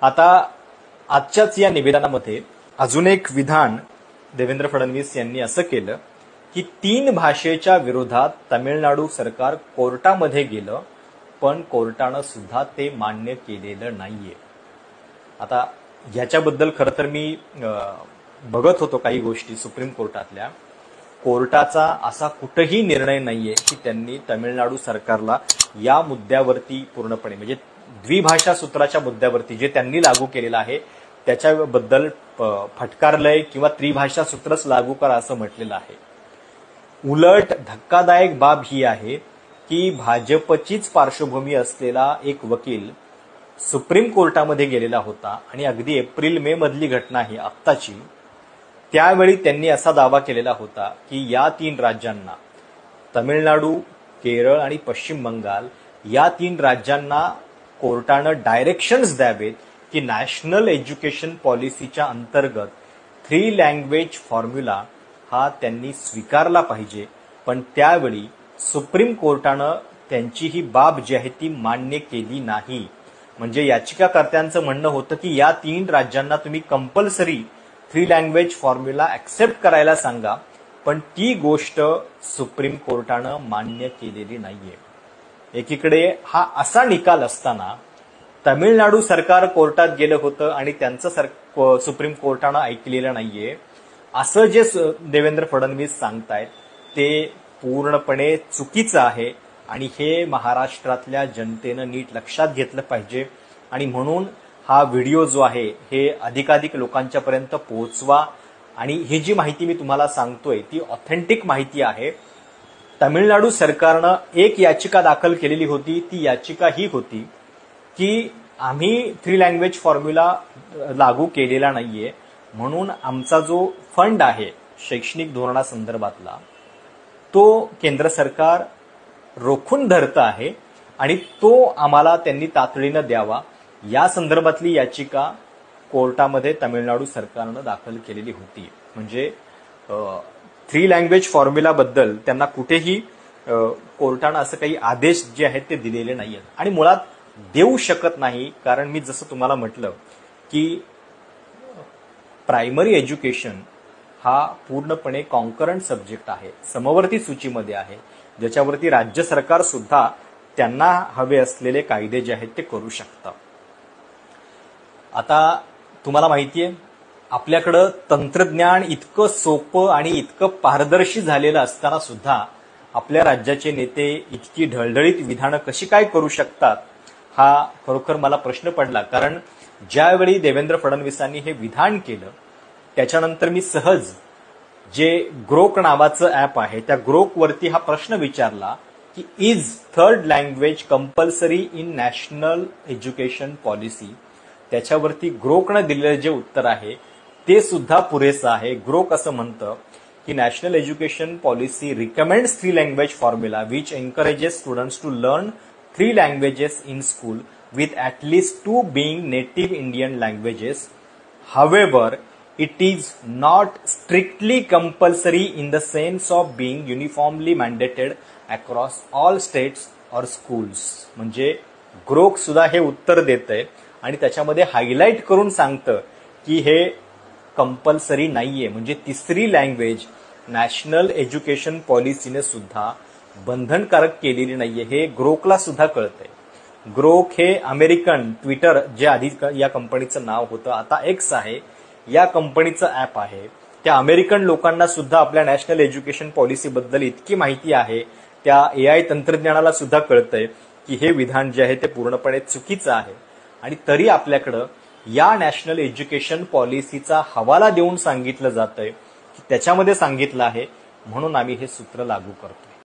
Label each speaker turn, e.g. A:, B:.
A: आता आजच्याच या निवेदनामध्ये अजून एक विधान देवेंद्र फडणवीस यांनी असं केलं की 3 भाषेच्या विरोधात तमिळनाडू सरकार कोर्टामध्ये गेलं, पण कोर्टानं सुद्धा ते मान्य केलेलं नाहीये. आता याच्याबद्दल खरं तर मी बघत होतो काही गोष्टी सुप्रीम कोर्टातल्या. कोर्टाचा असा कुठेही निर्णय नाहीये की त्यांनी तमिळनाडू सरकारला या मुद्द्यावरती पूर्णपणे म्हणजे द्विभाषा सूत्राच्या मुद्द्यावरती जे त्यांनी लागू केलेलं आहे त्याच्याबद्दल फटकारलंय किंवा त्रिभाषा सूत्रच लागू करा असं म्हटलेलं आहे. उलट धक्कादायक बाब ही आहे की भाजपचीच पार्श्वभूमी असलेला एक वकील सुप्रीम कोर्टामध्ये गेलेला होता आणि अगदी एप्रिल-मे मधली घटना ही आत्ताची. त्यावेळी त्यांनी असा दावा केलेला होता की या 3 राज्यांना तमिळनाडू, केरळ आणि पश्चिम बंगाल या 3 राज्यांना कोर्टानं डायरेक्शन्स द्यावेत की नॅशनल एज्युकेशन पॉलिसीच्या अंतर्गत 3 लँग्वेज फॉर्म्युला हा त्यांनी स्वीकारला पाहिजे. पण त्यावेळी सुप्रीम कोर्टानं त्यांची ही बाब जी आहे ती मान्य केली नाही. म्हणजे याचिकाकर्त्यांचं म्हणणं होतं की या 3 राज्यांना तुम्ही कंपल्सरी 3 लँग्वेज फॉर्म्युला ऍक्सेप्ट करायला सांगा, पण ती गोष्ट सुप्रीम कोर्टानं मान्य केलेली नाहीये. एकीकडे हा असा निकाल असताना तमिळनाडू सरकार कोर्टात गेलं होतं आणि त्यांचं सुप्रीम कोर्टानं ऐकलेलं नाहीये असं जे देवेंद्र फडणवीस सांगतायत ते पूर्णपणे चुकीचं आहे आणि हे महाराष्ट्रातल्या जनतेनं नीट लक्षात घेतलं पाहिजे. आणि म्हणून हा व्हिडिओ जो आहे हे अधिकाधिक लोकांच्यापर्यंत पोहोचवा. आणि ही जी माहिती मी तुम्हाला सांगतोय ती ऑथेंटिक माहिती आहे. तमिळनाडू सरकारनं एक याचिका दाखल केलेली होती. ती याचिका ही होती की आम्ही 3 लँग्वेज फॉर्म्युला लागू केलेला नाहीये, म्हणून आमचा जो फंड आहे शैक्षणिक धोरणासंदर्भातला तो केंद्र सरकार रोखून धरतं आहे आणि तो आम्हाला त्यांनी तातडीनं द्यावा. या संदर्भातली याचिका कोर्टामध्ये तमिळनाडू सरकारनं दाखल केलेली होती. म्हणजे 3 लँग्वेज फॉर्म्युलाबद्दल त्यांना कुठेही कोर्टानं असं काही आदेश जे आहेत ते दिलेले नाहीयेत आणि मुळात देऊ शकत नाही. कारण मी जसं तुम्हाला म्हटलं की प्रायमरी एज्युकेशन हा पूर्णपणे कॉन्करंट सब्जेक्ट आहे, समवर्ती सूचीमध्ये आहे, ज्याच्यावरती राज्य सरकार सुद्धा त्यांना हवे असलेले कायदे जे आहेत ते करू शकतं. आता तुम्हाला माहितीये आपल्याकडं तंत्रज्ञान इतकं सोपं आणि इतकं पारदर्शी झालेलं असताना सुद्धा आपल्या राज्याचे नेते इतकी ढळढळीत विधानं कशी काय करू शकतात हा खरोखर मला प्रश्न पडला. कारण ज्यावेळी देवेंद्र फडणवीसांनी हे विधान केलं त्याच्यानंतर मी सहज जे ग्रोक नावाचं ऍप आहे त्या ग्रोकवरती हा प्रश्न विचारला की is 3rd language compulsory in national education policy. त्याच्यावरती ग्रोकनं दिलेलं जे उत्तर आहे ते सुद्धा पुरेसं आहे. ग्रोक असं म्हणतं की national education policy recommends 3 language formula which encourages students to learn 3 languages in school with at least 2 being native Indian languages. However, it is not strictly compulsory in the sense of being uniformly mandated across all states or schools. म्हणजे Grok सुद्धा हे उत्तर देतंय आणि त्याच्यामध्ये highlight करून सांगतं की हे कंपल्सरी नाहीये. म्हणजे 3री लँग्वेज नॅशनल एज्युकेशन पॉलिसीने सुद्धा बंधनकारक केलेली नाहीये. हे ग्रोकला सुद्धा कळतंय. ग्रोक हे अमेरिकन ट्विटर जे आधी या कंपनीचं नाव होतं आता एक्स आहे या कंपनीचं ऍप आहे. त्या अमेरिकन लोकांना सुद्धा आपल्या नॅशनल एज्युकेशन पॉलिसीबद्दल इतकी माहिती आहे, त्या AI तंत्रज्ञानाला सुद्धा कळतंय की हे विधान जे आहे ते पूर्णपणे चुकीचं आहे. आणि तरी आपल्याकडं या नॅशनल एज्युकेशन पॉलिसीचा हवाला देऊन सांगितलं जातंय की त्याच्यामध्ये सांगितलं आहे म्हणून आम्ही हे सूत्र लागू करतो.